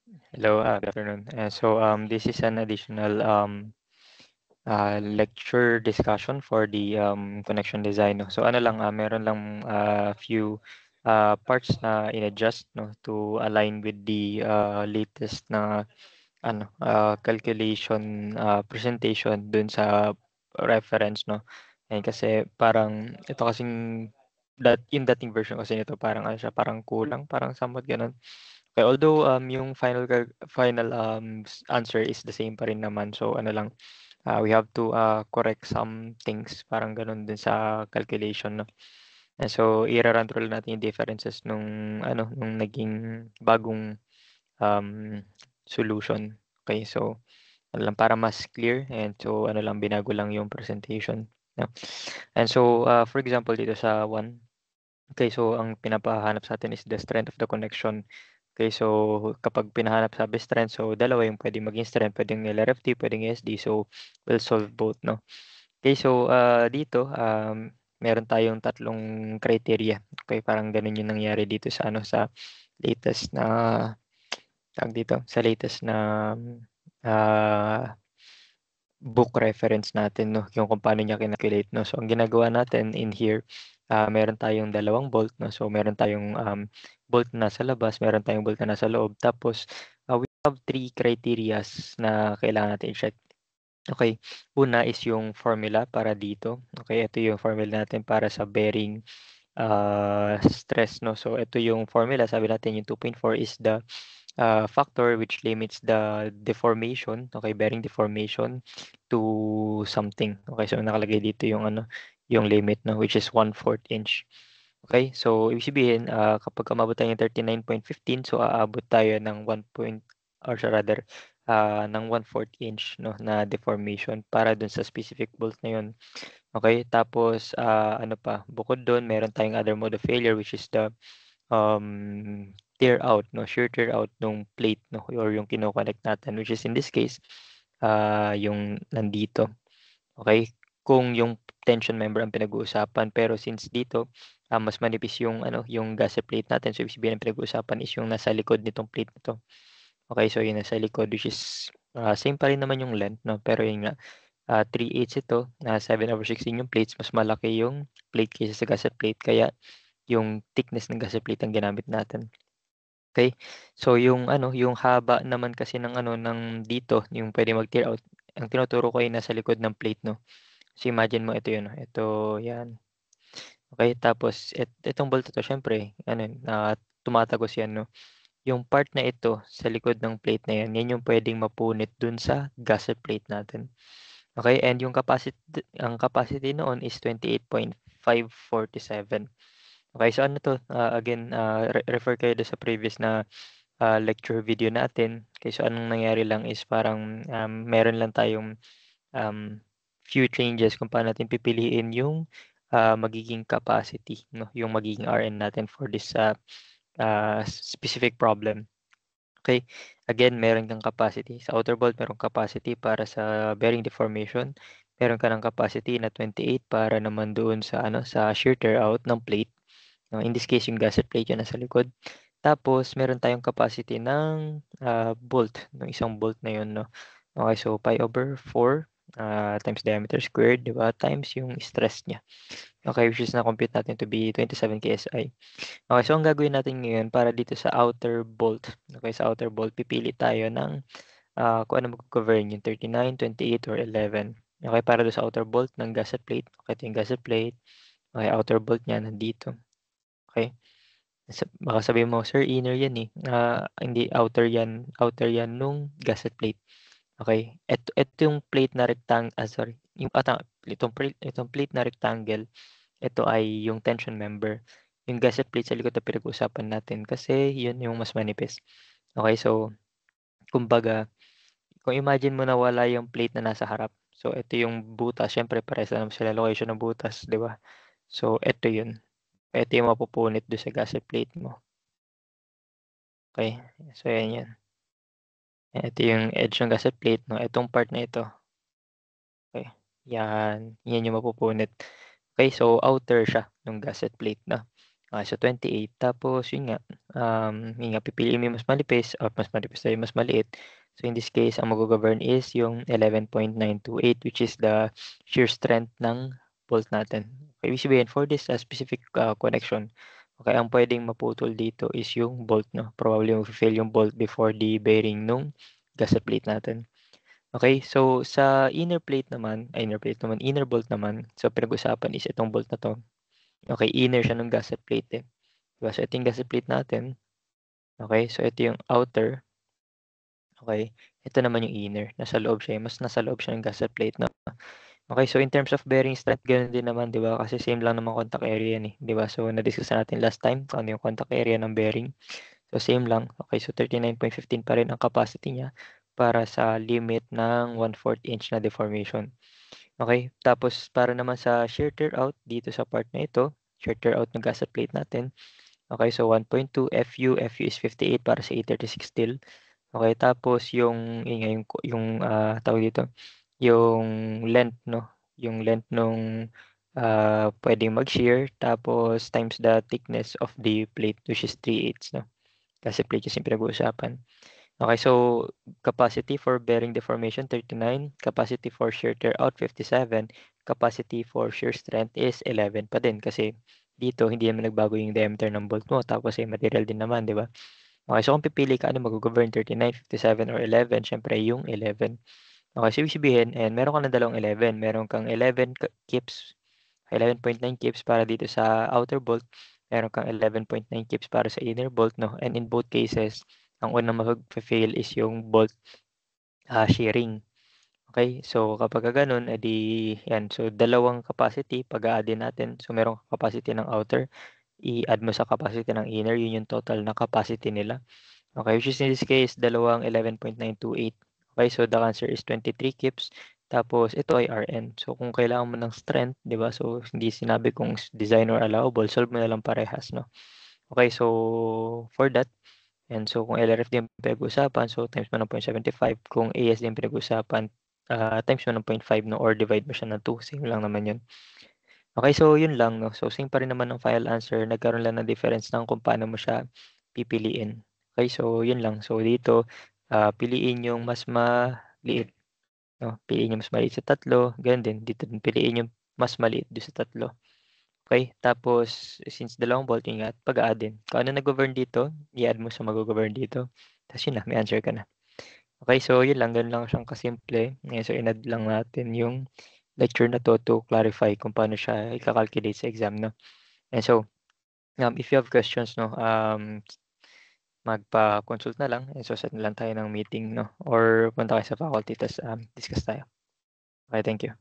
Hello, good afternoon. This is an additional lecture discussion for the connection design. No? So ano lang, meron lang few parts na in-adjust no to align with the latest na calculation presentation dun sa reference no. And kasi parang ito kasing yung dating version kasi nito parang ano siya, parang kulang, parang somewhat ganun. Okay, although yung final answer is the same pa rin naman. So ano lang, we have to correct some things parang ganun din sa calculation no. And so i-run through natin yung differences nung naging bagong um, solution. Okay, so ano lang para mas clear and so ano lang binago lang yung presentation. No? And so for example dito sa one, okay, so ang pinapahanap sa atin is the strength of the connection. Okay, so kapag pinahanap sa best strength, so dalawa yung pwedeng maging strength, pwedeng LRFT, pwedeng SD. So we'll solve both, no? Okay, so dito meron tayong tatlong criteria. Okay, parang ganun yung nangyari dito sa sa latest na sa latest na ah, book reference natin, no? Yung kung paano niya kinalculate, no? So, ang ginagawa natin in here, meron tayong dalawang bolt, no? So, meron tayong bolt na nasa labas, meron tayong bolt na nasa loob. Tapos, we have three criterias na kailangan natin i-check. Okay, una is yung formula para dito. Okay, ito yung formula natin para sa bearing stress, no? So, ito yung formula. Sabi natin yung 2.4 is the factor which limits the deformation, okay, bearing deformation to something. Okay, so nakalagay dito yung yung limit no, which is 1/4 inch. Okay, so ibig sabihin kapag umabot tayo ng 39.15, so aabot tayo ng 1 point or so rather ng 1/4 inch no na deformation para dun sa specific bolt na yun. Okay, tapos ano pa, bukod doon meron tayong other mode of failure which is the tear out, no, shear tear out nung plate, no, or yung kino-connect natin, which is in this case, yung nandito. Okay? Kung yung tension member ang pinag-uusapan, pero since dito, mas manipis yung yung gusset plate natin. So ibig sabihin ang pinag-uusapan is yung nasa likod nitong plate na 'to. Okay, so yung nasa likod which is same pa rin naman yung length, no, pero yun nga 3/8 ito, 7/16 yung plates, mas malaki yung plate kaysa sa gusset plate kaya yung thickness ng gusset plate ang ginamit natin. Okay, so yung yung haba naman kasi ng ng dito, yung puwedeng mag-tear out, ang tinuturo ko ay nasa likod ng plate 'no. So imagine mo ito 'yun, ito 'yan. Okay, tapos itong bolt na 'to siyempre tumatagos 'yan 'no. Yung part na ito sa likod ng plate na 'yan, 'yan yung puwedeng mapunit dun sa gusset plate natin. Okay, and yung ang capacity noon is 28.547. Okay, so 'to, again, refer kayo dun sa previous na lecture video natin. Okay, so anong nangyari lang is parang meron lang tayong um, few changes kung paano natin pipiliin yung magiging capacity, no? Yung magiging RN natin for this specific problem. Okay, again, meron kang capacity. Sa outer bolt, meron capacity para sa bearing deformation. Meron ka ng capacity na 28 para naman doon sa sa shear tear out ng plate. No, in this case, yung gusset plate yun nasa likod. Tapos meron tayong capacity ng bolt, ng isang bolt na yun, no? Okay, so pi over 4 times diameter squared, di ba? Times yung stress niya. Okay, which is na-compute natin to be 27 KSI. Okay, so ang gagawin natin ngayon para dito sa outer bolt. Okay, sa outer bolt, pipili tayo ng kung ano mag-govern, yung 39, 28, or 11. Okay, para doon sa outer bolt ng gusset plate. Okay, ito yung gusset plate. Okay, outer bolt niya nandito. Okay. Baka sabihin mo, "Sir, inner yan, eh." Hindi, outer yan nung gusset plate. Okay, eto yung plate na sorry, yung itong plate na rectangle, ito ay yung tension member. Yung gusset plate sa likod na pinag-uusapan natin kasi yun yung mas manipis. Okay, so kumbaga, kung imagine mo na wala yung plate na nasa harap, so ito yung butas, siyempre parehas lang naman sila location ng butas, 'di ba? So eto yun, eto yung mapupunit dun sa gusset plate mo. Okay, so yan yan. Ito yung edge ng gusset plate 'no, itong part na ito, okey, yan, yan yung mapupunit. Okay, so outer siya nung gusset plate 'no. So 28 tapos yun nga pipiliin mo yung mas maliit. So in this case, ang maggo-govern is yung 11.928 which is the shear strength ng bolt natin. Okay, ibig sabihin for this specific connection, okay, ang pwedeng maputol dito is yung bolt, no? Probably mag-fail yung bolt before the bearing nung gasket plate natin. Okay, so sa inner bolt naman, so pinag-usapan is itong bolt na to. Okay, inner siya ng gasket plate eh. Diba? So ito yung gasket plate natin. Okay, so ito yung outer. Okay, ito naman yung inner. Nasa loob siya, mas nasa loob siya ng gasket plate, no? Okay, so in terms of bearing strength, ganoon din naman, di ba? Kasi same lang naman contact area yan eh, di ba? So na-discuss natin last time kung ano yung contact area ng bearing. So same lang. Okay, so 39.15 pa rin ang capacity niya para sa limit ng 1/4 inch na deformation. Okay, tapos para naman sa shear tear out dito sa part na ito, shear tear out ng gasket plate natin. Okay, so 1.2 FU is 58 para sa A36 steel. Okay, tapos tawag dito, yung length, no? Yung length nung pwedeng mag-shear tapos times the thickness of the plate which is 3/8, no? Kasi plate kasi yung pinag-uusapan. Okay, so capacity for bearing deformation 39, capacity for shear tear out 57, capacity for shear strength is 11 pa din kasi dito hindi naman nagbago yung diameter ng bolt mo tapos ay material din naman, di ba? Okay, so kung pipili ka ano mag-govern 39, 57 or 11, syempre yung 11. Okay, so ibig sabihin, and meron ka ng dalawang 11. Meron kang 11 kips, 11.9 kips para dito sa outer bolt. Meron kang 11.9 kips para sa inner bolt, no? And in both cases, ang unang mag-fail is yung bolt shearing. Okay, so kapag ganun, edi yan. So dalawang capacity, pag-a-addin natin. So meron kang capacity ng outer, i-add mo sa capacity ng inner, yun yung total na capacity nila. Okay, which is in this case, dalawang 11.928. Okay, so the answer is 23 kips. Tapos, ito ay RN. So, kung kailangan mo ng strength, di ba? So, hindi sinabi kung design or allowable, solve mo na lang parehas, no? Okay, so, for that, and so, kung LRF din pinag-usapan, so, times mo ng 0.75. Kung AS din pinag-usapan, times mo ng 0.5, no? Or divide mo siya ng 2. Same lang naman yun. Okay, so, yun lang, no? So, same pa rin naman ng final answer. Nagkaroon lang ng difference ng kung paano mo siya pipiliin. Okay, so yun lang. So dito, piliin yung mas maliit, no? Piliin yung mas maliit sa tatlo. Ganun din. Dito din piliin yung mas maliit doon sa tatlo. Okay, tapos since dalawang bolt yun nga, pag-a-add din. Kung ano nag-govern dito, i-add mo sa mag-govern dito. Tapos yun na, may answer ka na. Okay, so yun lang. Ganun lang siyang kasimple. Ngayon, so in-add lang natin yung lecture na to clarify kung paano siya i-calculate sa exam, no? And so, if you have questions, no, magpa-consult na lang, so set na lang tayo ng meeting, no? Or punta kayo sa faculty, tas discuss tayo. Okay, thank you.